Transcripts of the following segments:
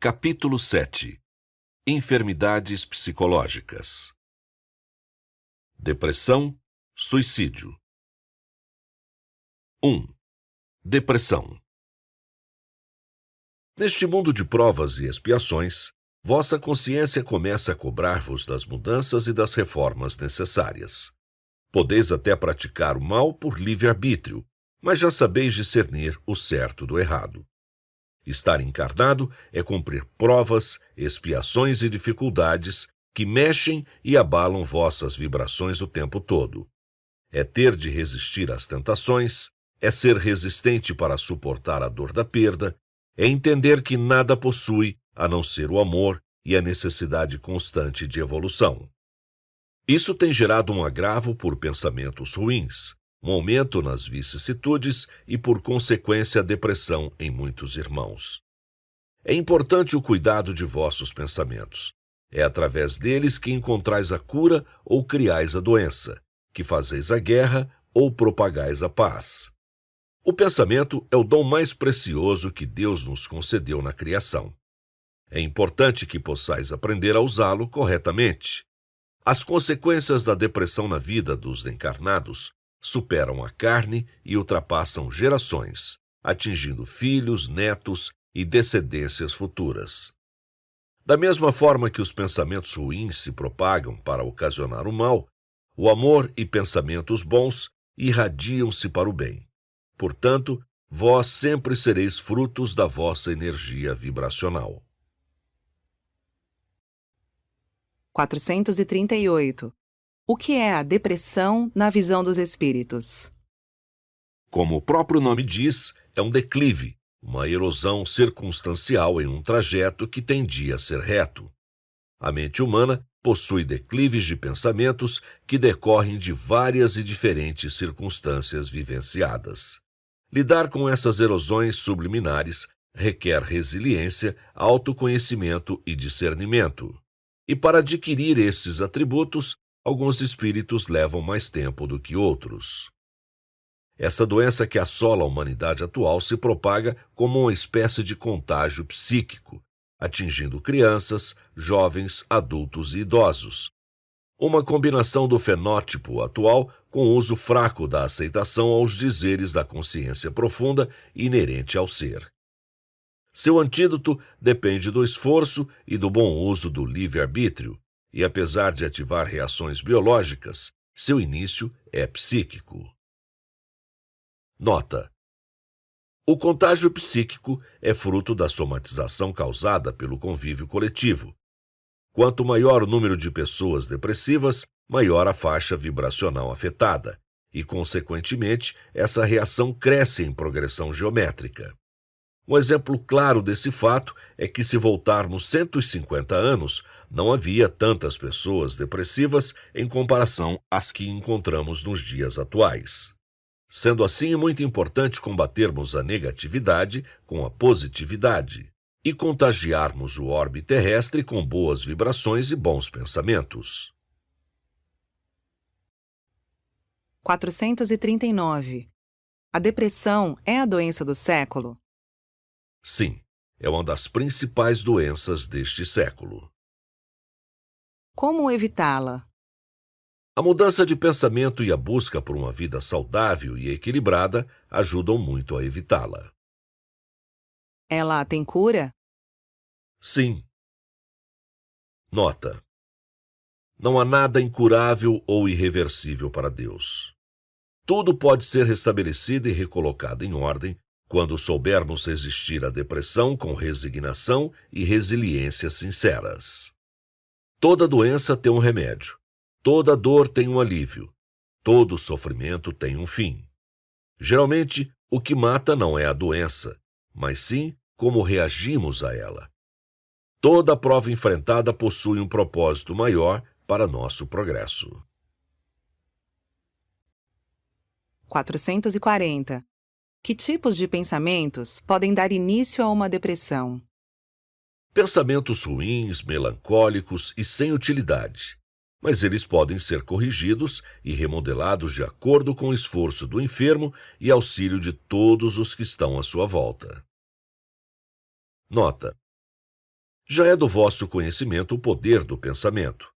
Capítulo 7. Enfermidades psicológicas. Depressão, suicídio. 1. Depressão. Neste mundo de provas e expiações, vossa consciência começa a cobrar-vos das mudanças e das reformas necessárias. Podeis até praticar o mal por livre-arbítrio, mas já sabeis discernir o certo do errado. Estar encarnado é cumprir provas, expiações e dificuldades que mexem e abalam vossas vibrações o tempo todo. É ter de resistir às tentações, é ser resistente para suportar a dor da perda, é entender que nada possui a não ser o amor e a necessidade constante de evolução. Isso tem gerado um agravo por pensamentos ruins, um aumento nas vicissitudes e, por consequência, a depressão em muitos irmãos. É importante o cuidado de vossos pensamentos. É através deles que encontrais a cura ou criais a doença, que fazeis a guerra ou propagais a paz. O pensamento é o dom mais precioso que Deus nos concedeu na criação. É importante que possais aprender a usá-lo corretamente. As consequências da depressão na vida dos encarnados superam a carne e ultrapassam gerações, atingindo filhos, netos e descendências futuras. Da mesma forma que os pensamentos ruins se propagam para ocasionar o mal, o amor e pensamentos bons irradiam-se para o bem. Portanto, vós sempre sereis frutos da vossa energia vibracional. 438. O que é a depressão na visão dos espíritos? Como o próprio nome diz, é um declive, uma erosão circunstancial em um trajeto que tendia a ser reto. A mente humana possui declives de pensamentos que decorrem de várias e diferentes circunstâncias vivenciadas. Lidar com essas erosões subliminares requer resiliência, autoconhecimento e discernimento. E para adquirir esses atributos, alguns espíritos levam mais tempo do que outros. Essa doença que assola a humanidade atual se propaga como uma espécie de contágio psíquico, atingindo crianças, jovens, adultos e idosos. Uma combinação do fenótipo atual com o uso fraco da aceitação aos dizeres da consciência profunda inerente ao ser. Seu antídoto depende do esforço e do bom uso do livre-arbítrio, e apesar de ativar reações biológicas, seu início é psíquico. Nota: o contágio psíquico é fruto da somatização causada pelo convívio coletivo. Quanto maior o número de pessoas depressivas, maior a faixa vibracional afetada, e, consequentemente, essa reação cresce em progressão geométrica. Um exemplo claro desse fato é que, se voltarmos 150 anos, não havia tantas pessoas depressivas em comparação às que encontramos nos dias atuais. Sendo assim, é muito importante combatermos a negatividade com a positividade e contagiarmos o orbe terrestre com boas vibrações e bons pensamentos. 439. A depressão é a doença do século? Sim, é uma das principais doenças deste século. Como evitá-la? A mudança de pensamento e a busca por uma vida saudável e equilibrada ajudam muito a evitá-la. Ela tem cura? Sim. Nota: não há nada incurável ou irreversível para Deus. Tudo pode ser restabelecido e recolocado em ordem quando soubermos resistir à depressão com resignação e resiliência sinceras. Toda doença tem um remédio, toda dor tem um alívio, todo sofrimento tem um fim. Geralmente, o que mata não é a doença, mas sim como reagimos a ela. Toda prova enfrentada possui um propósito maior para nosso progresso. 440. Que tipos de pensamentos podem dar início a uma depressão? Pensamentos ruins, melancólicos e sem utilidade. Mas eles podem ser corrigidos e remodelados de acordo com o esforço do enfermo e auxílio de todos os que estão à sua volta. Nota: Já é do vosso conhecimento o poder do pensamento.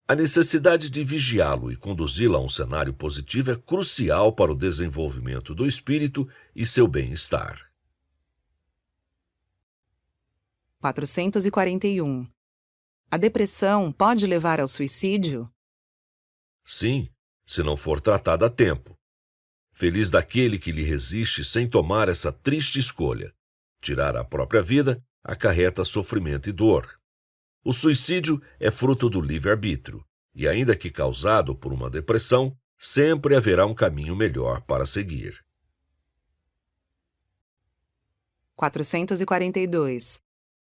A necessidade de vigiá-lo e conduzi-lo a um cenário positivo é crucial para o desenvolvimento do espírito e seu bem-estar. 441. A depressão pode levar ao suicídio? Sim, se não for tratada a tempo. Feliz daquele que lhe resiste sem tomar essa triste escolha. Tirar a própria vida acarreta sofrimento e dor. O suicídio é fruto do livre-arbítrio, e ainda que causado por uma depressão, sempre haverá um caminho melhor para seguir. 442.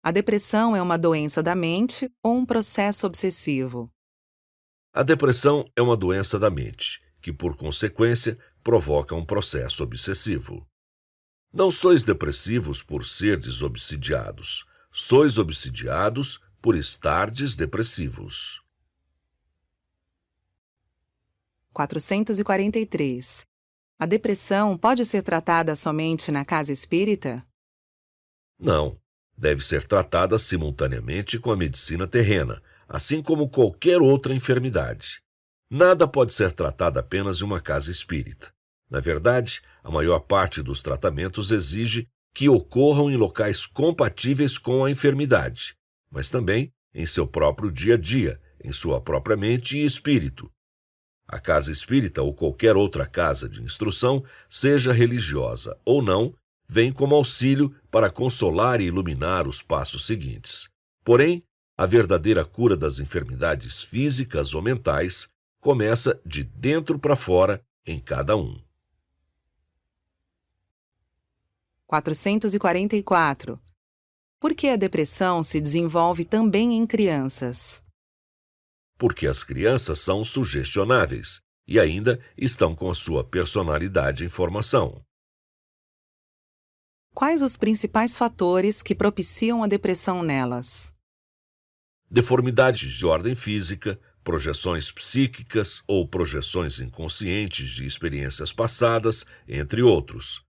A depressão é uma doença da mente ou um processo obsessivo? A depressão é uma doença da mente, que, por consequência, provoca um processo obsessivo. Não sois depressivos por serdes obsidiados, sois obsidiados por estardes depressivos. 443. A depressão pode ser tratada somente na casa espírita? Não, deve ser tratada simultaneamente com a medicina terrena, assim como qualquer outra enfermidade. Nada pode ser tratado apenas em uma casa espírita. Na verdade, a maior parte dos tratamentos exige que ocorram em locais compatíveis com a enfermidade, mas também em seu próprio dia a dia, em sua própria mente e espírito. A casa espírita ou qualquer outra casa de instrução, seja religiosa ou não, vem como auxílio para consolar e iluminar os passos seguintes. Porém, a verdadeira cura das enfermidades físicas ou mentais começa de dentro para fora em cada um. 444. Por que a depressão se desenvolve também em crianças? Porque as crianças são sugestionáveis e ainda estão com a sua personalidade em formação. Quais os principais fatores que propiciam a depressão nelas? Deformidades de ordem física, projeções psíquicas ou projeções inconscientes de experiências passadas, entre outros.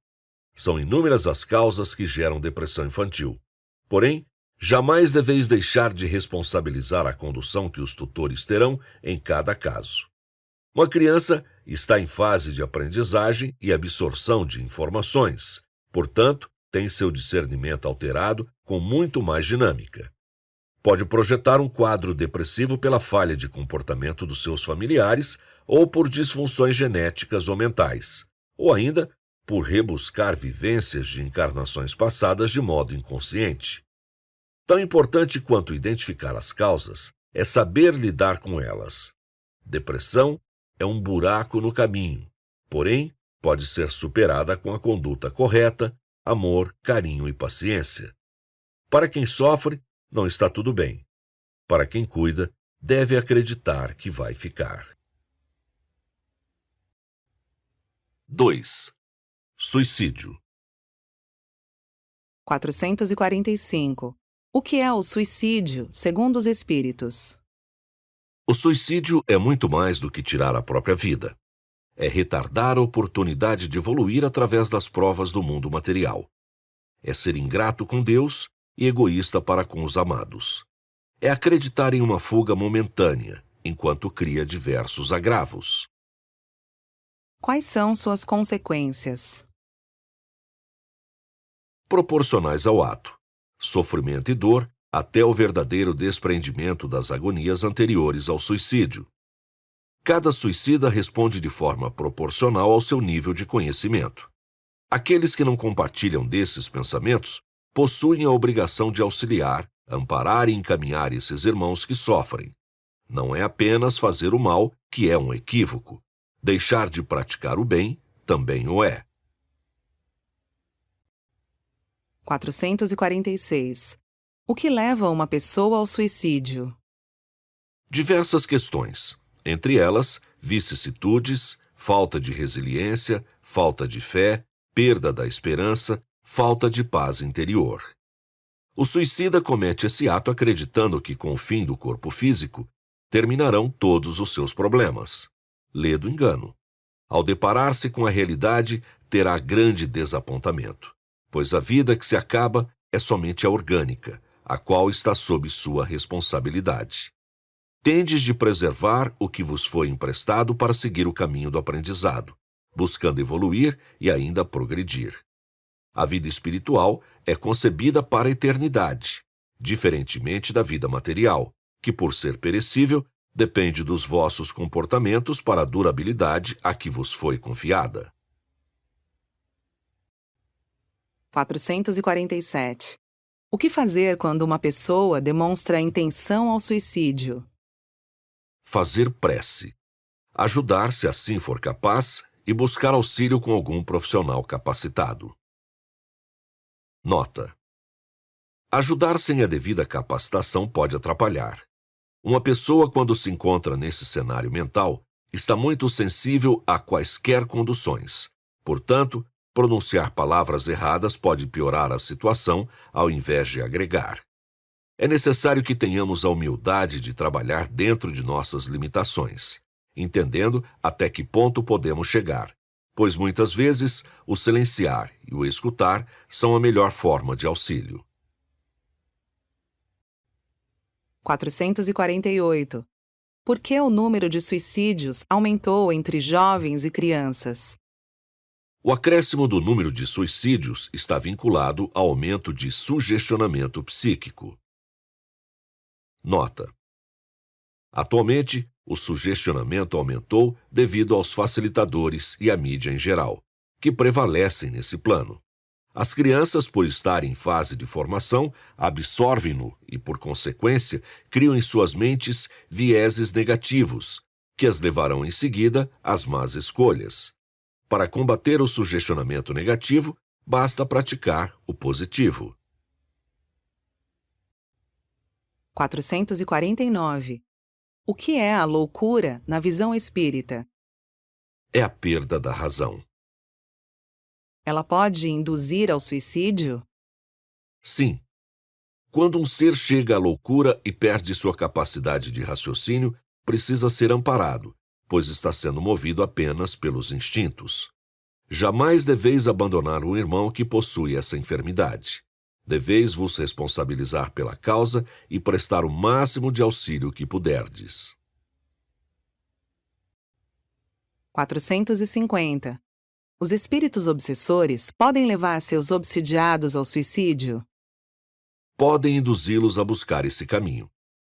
São inúmeras as causas que geram depressão infantil. Porém, jamais deveis deixar de responsabilizar a condução que os tutores terão em cada caso. Uma criança está em fase de aprendizagem e absorção de informações, portanto, tem seu discernimento alterado com muito mais dinâmica. Pode projetar um quadro depressivo pela falha de comportamento dos seus familiares ou por disfunções genéticas ou mentais, ou ainda por rebuscar vivências de encarnações passadas de modo inconsciente. Tão importante quanto identificar as causas é saber lidar com elas. Depressão é um buraco no caminho, porém, pode ser superada com a conduta correta, amor, carinho e paciência. Para quem sofre, não está tudo bem. Para quem cuida, deve acreditar que vai ficar. 2. Suicídio. 445. O que é o suicídio, segundo os espíritos? O suicídio é muito mais do que tirar a própria vida. É retardar a oportunidade de evoluir através das provas do mundo material. É ser ingrato com Deus e egoísta para com os amados. É acreditar em uma fuga momentânea, enquanto cria diversos agravos. Quais são suas consequências? Proporcionais ao ato, sofrimento e dor, até o verdadeiro desprendimento das agonias anteriores ao suicídio. Cada suicida responde de forma proporcional ao seu nível de conhecimento. Aqueles que não compartilham desses pensamentos possuem a obrigação de auxiliar, amparar e encaminhar esses irmãos que sofrem. Não é apenas fazer o mal que é um equívoco. Deixar de praticar o bem também o é. 446. O que leva uma pessoa ao suicídio? Diversas questões, entre elas vicissitudes, falta de resiliência, falta de fé, perda da esperança, falta de paz interior. O suicida comete esse ato acreditando que, com o fim do corpo físico, terminarão todos os seus problemas. Lê do engano. Ao deparar-se com a realidade, terá grande desapontamento, pois a vida que se acaba é somente a orgânica, a qual está sob sua responsabilidade. Tendes de preservar o que vos foi emprestado para seguir o caminho do aprendizado, buscando evoluir e ainda progredir. A vida espiritual é concebida para a eternidade, diferentemente da vida material, que, por ser perecível, depende dos vossos comportamentos para a durabilidade a que vos foi confiada. 447. O que fazer quando uma pessoa demonstra a intenção ao suicídio? Fazer prece. Ajudar se assim for capaz e buscar auxílio com algum profissional capacitado. Nota: ajudar sem a devida capacitação pode atrapalhar. Uma pessoa, quando se encontra nesse cenário mental, está muito sensível a quaisquer conduções. Portanto, pronunciar palavras erradas pode piorar a situação ao invés de agregar. É necessário que tenhamos a humildade de trabalhar dentro de nossas limitações, entendendo até que ponto podemos chegar, pois muitas vezes o silenciar e o escutar são a melhor forma de auxílio. 448. Por que o número de suicídios aumentou entre jovens e crianças? O acréscimo do número de suicídios está vinculado ao aumento de sugestionamento psíquico. Nota: atualmente, o sugestionamento aumentou devido aos facilitadores e à mídia em geral, que prevalecem nesse plano. As crianças, por estarem em fase de formação, absorvem-no e, por consequência, criam em suas mentes vieses negativos, que as levarão em seguida às más escolhas. Para combater o sugestionamento negativo, basta praticar o positivo. 449. O que é a loucura na visão espírita? É a perda da razão. Ela pode induzir ao suicídio? Sim. Quando um ser chega à loucura e perde sua capacidade de raciocínio, precisa ser amparado, pois está sendo movido apenas pelos instintos. Jamais deveis abandonar um irmão que possui essa enfermidade. Deveis vos responsabilizar pela causa e prestar o máximo de auxílio que puderdes. 450. Os espíritos obsessores podem levar seus obsidiados ao suicídio? Podem induzi-los a buscar esse caminho,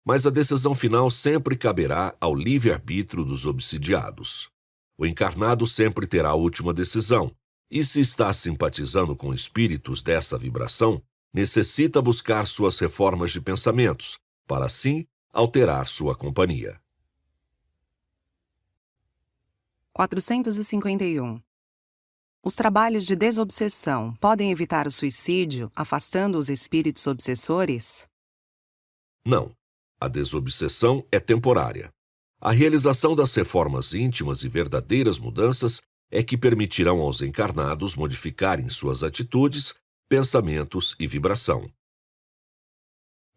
mas a decisão final sempre caberá ao livre-arbítrio dos obsidiados. O encarnado sempre terá a última decisão, e se está simpatizando com espíritos dessa vibração, necessita buscar suas reformas de pensamentos, para assim alterar sua companhia. 451. Os trabalhos de desobsessão podem evitar o suicídio, afastando os espíritos obsessores? Não. A desobsessão é temporária. A realização das reformas íntimas e verdadeiras mudanças é que permitirão aos encarnados modificarem suas atitudes, pensamentos e vibração.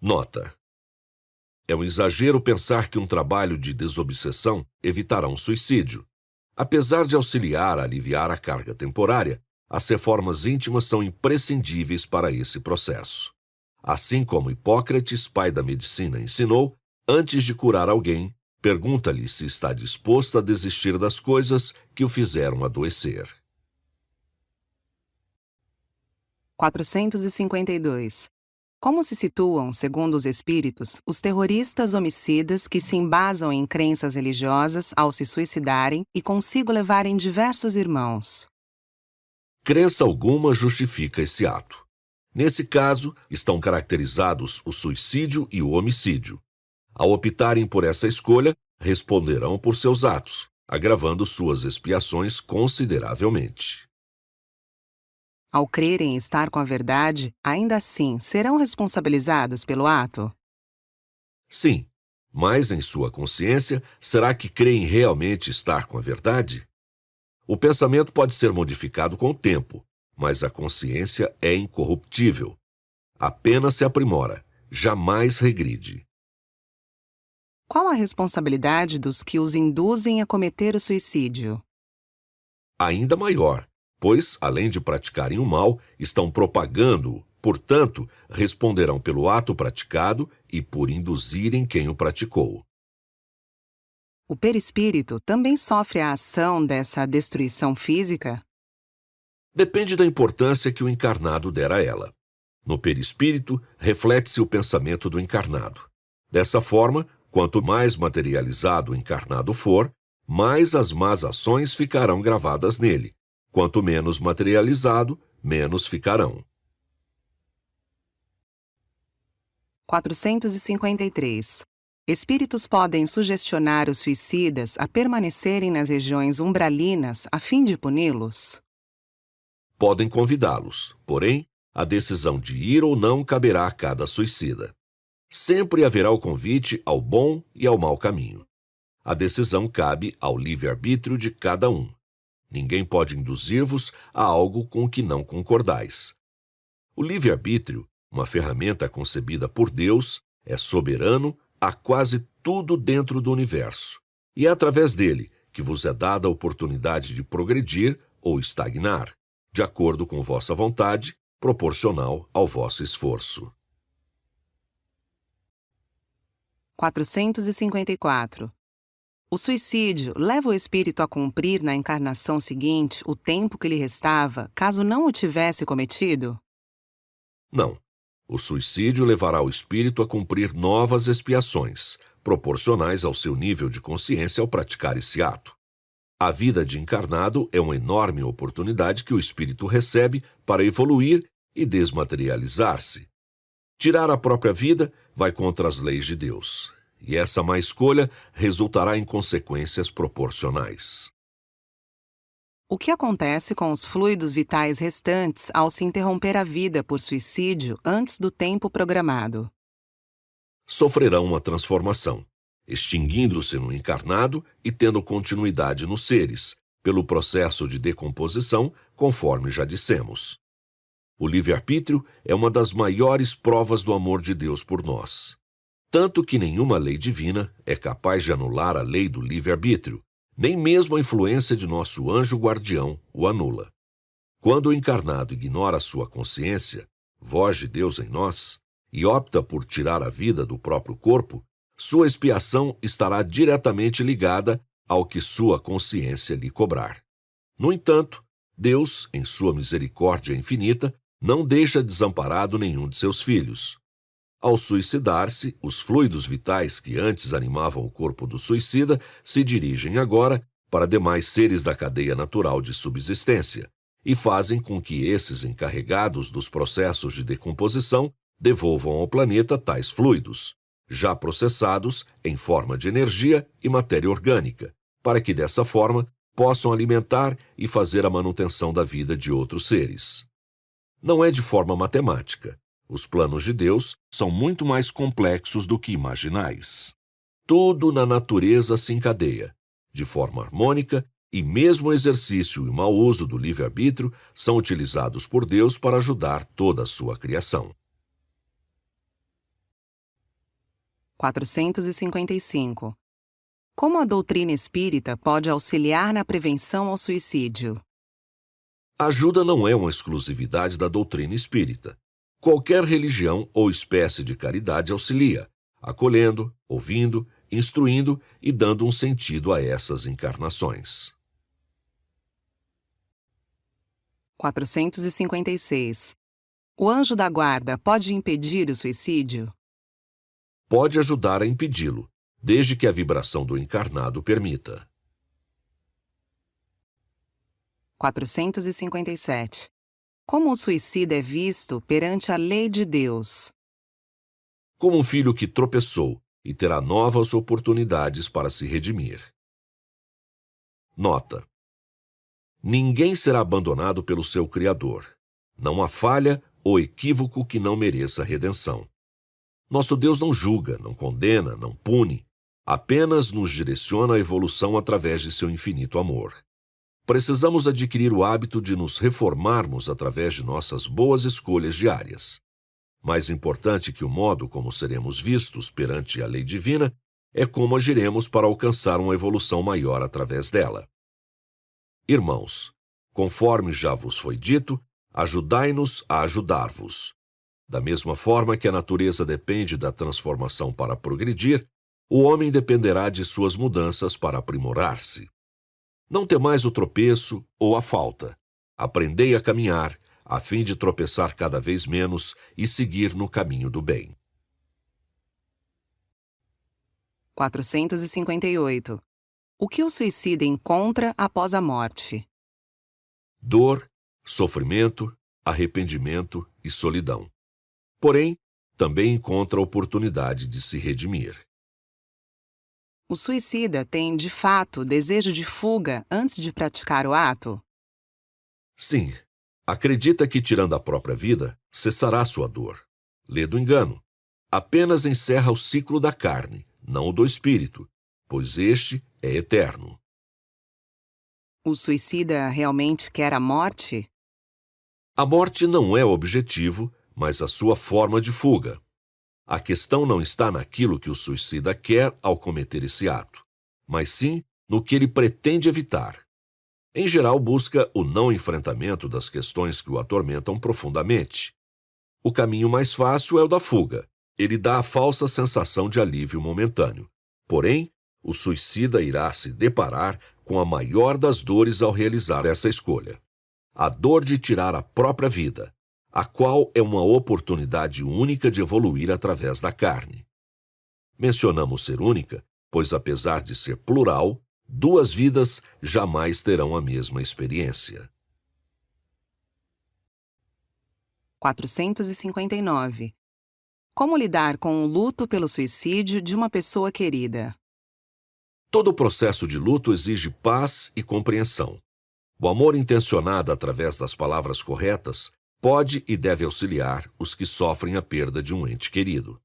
Nota: é um exagero pensar que um trabalho de desobsessão evitará um suicídio. Apesar de auxiliar a aliviar a carga temporária, as reformas íntimas são imprescindíveis para esse processo. Assim como Hipócrates, pai da medicina, ensinou, antes de curar alguém, pergunta-lhe se está disposto a desistir das coisas que o fizeram adoecer. 452. Como se situam, segundo os espíritos, os terroristas homicidas que se embasam em crenças religiosas ao se suicidarem e consigo levarem diversos irmãos? Crença alguma justifica esse ato. Nesse caso, estão caracterizados o suicídio e o homicídio. Ao optarem por essa escolha, responderão por seus atos, agravando suas expiações consideravelmente. Ao crerem estar com a verdade, ainda assim serão responsabilizados pelo ato? Sim, mas em sua consciência, será que creem realmente estar com a verdade? O pensamento pode ser modificado com o tempo, mas a consciência é incorruptível. Apenas se aprimora, jamais regride. Qual a responsabilidade dos que os induzem a cometer o suicídio? Ainda maior, pois, além de praticarem o mal, estão propagando-o Portanto, responderão pelo ato praticado e por induzirem quem o praticou. O perispírito também sofre a ação dessa destruição física? Depende da importância que o encarnado der a ela. No perispírito, reflete-se o pensamento do encarnado. Dessa forma, quanto mais materializado o encarnado for, mais as más ações ficarão gravadas nele. Quanto menos materializado, menos ficarão. 453. Espíritos podem sugestionar os suicidas a permanecerem nas regiões umbralinas a fim de puni-los? Podem convidá-los, porém, a decisão de ir ou não caberá a cada suicida. Sempre haverá o convite ao bom e ao mau caminho. A decisão cabe ao livre-arbítrio de cada um. Ninguém pode induzir-vos a algo com o que não concordais. O livre-arbítrio, uma ferramenta concebida por Deus, é soberano a quase tudo dentro do universo, e é através dele que vos é dada a oportunidade de progredir ou estagnar, de acordo com vossa vontade, proporcional ao vosso esforço. 454. O suicídio leva o espírito a cumprir na encarnação seguinte o tempo que lhe restava, caso não o tivesse cometido? Não. O suicídio levará o espírito a cumprir novas expiações, proporcionais ao seu nível de consciência ao praticar esse ato. A vida de encarnado é uma enorme oportunidade que o espírito recebe para evoluir e desmaterializar-se. Tirar a própria vida vai contra as leis de Deus, e essa má escolha resultará em consequências proporcionais. O que acontece com os fluidos vitais restantes ao se interromper a vida por suicídio antes do tempo programado? Sofrerão uma transformação, extinguindo-se no encarnado e tendo continuidade nos seres, pelo processo de decomposição, conforme já dissemos. O livre-arbítrio é uma das maiores provas do amor de Deus por nós. Tanto que nenhuma lei divina é capaz de anular a lei do livre-arbítrio, nem mesmo a influência de nosso anjo guardião o anula. Quando o encarnado ignora sua consciência, voz de Deus em nós, e opta por tirar a vida do próprio corpo, sua expiação estará diretamente ligada ao que sua consciência lhe cobrar. No entanto, Deus, em sua misericórdia infinita, não deixa desamparado nenhum de seus filhos. Ao suicidar-se, os fluidos vitais que antes animavam o corpo do suicida se dirigem agora para demais seres da cadeia natural de subsistência e fazem com que esses encarregados dos processos de decomposição devolvam ao planeta tais fluidos, já processados em forma de energia e matéria orgânica, para que dessa forma possam alimentar e fazer a manutenção da vida de outros seres. Não é de forma matemática. Os planos de Deus são muito mais complexos do que imaginais. Tudo na natureza se encadeia, de forma harmônica, e mesmo o exercício e o mau uso do livre-arbítrio são utilizados por Deus para ajudar toda a sua criação. 455. Como a doutrina espírita pode auxiliar na prevenção ao suicídio? A ajuda não é uma exclusividade da doutrina espírita. Qualquer religião ou espécie de caridade auxilia, acolhendo, ouvindo, instruindo e dando um sentido a essas encarnações. 456. O anjo da guarda pode impedir o suicídio? Pode ajudar a impedi-lo, desde que a vibração do encarnado permita. 457. Como o suicida é visto perante a lei de Deus? Como um filho que tropeçou e terá novas oportunidades para se redimir. Nota: ninguém será abandonado pelo seu Criador. Não há falha ou equívoco que não mereça redenção. Nosso Deus não julga, não condena, não pune, apenas nos direciona à evolução através de seu infinito amor. Precisamos adquirir o hábito de nos reformarmos através de nossas boas escolhas diárias. Mais importante que o modo como seremos vistos perante a lei divina é como agiremos para alcançar uma evolução maior através dela. Irmãos, conforme já vos foi dito, ajudai-nos a ajudar-vos. Da mesma forma que a natureza depende da transformação para progredir, o homem dependerá de suas mudanças para aprimorar-se. Não temais o tropeço ou a falta. Aprendei a caminhar, a fim de tropeçar cada vez menos e seguir no caminho do bem. 458. O que o suicida encontra após a morte? Dor, sofrimento, arrependimento e solidão. Porém, também encontra a oportunidade de se redimir. O suicida tem, de fato, desejo de fuga antes de praticar o ato? Sim, acredita que, tirando a própria vida, cessará sua dor. Lê do engano. Apenas encerra o ciclo da carne, não o do espírito, pois este é eterno. O suicida realmente quer a morte? A morte não é o objetivo, mas a sua forma de fuga. A questão não está naquilo que o suicida quer ao cometer esse ato, mas sim no que ele pretende evitar. Em geral, busca o não enfrentamento das questões que o atormentam profundamente. O caminho mais fácil é o da fuga. Ele dá a falsa sensação de alívio momentâneo. Porém, o suicida irá se deparar com a maior das dores ao realizar essa escolha: a dor de tirar a própria vida, a qual é uma oportunidade única de evoluir através da carne. Mencionamos ser única, pois apesar de ser plural, duas vidas jamais terão a mesma experiência. 459. Como lidar com o luto pelo suicídio de uma pessoa querida? Todo o processo de luto exige paz e compreensão. O amor intencionado através das palavras corretas pode e deve auxiliar os que sofrem a perda de um ente querido.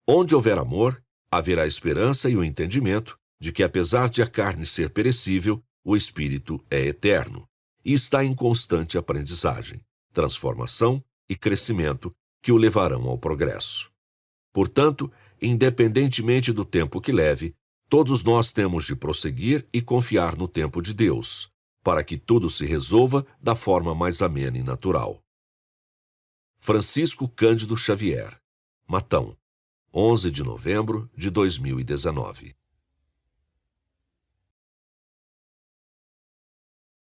Onde houver amor, haverá esperança e o entendimento de que, apesar de a carne ser perecível, o espírito é eterno e está em constante aprendizagem, transformação e crescimento que o levarão ao progresso. Portanto, independentemente do tempo que leve, todos nós temos de prosseguir e confiar no tempo de Deus, para que tudo se resolva da forma mais amena e natural. Francisco Cândido Xavier, Matão, 11 de novembro de 2019.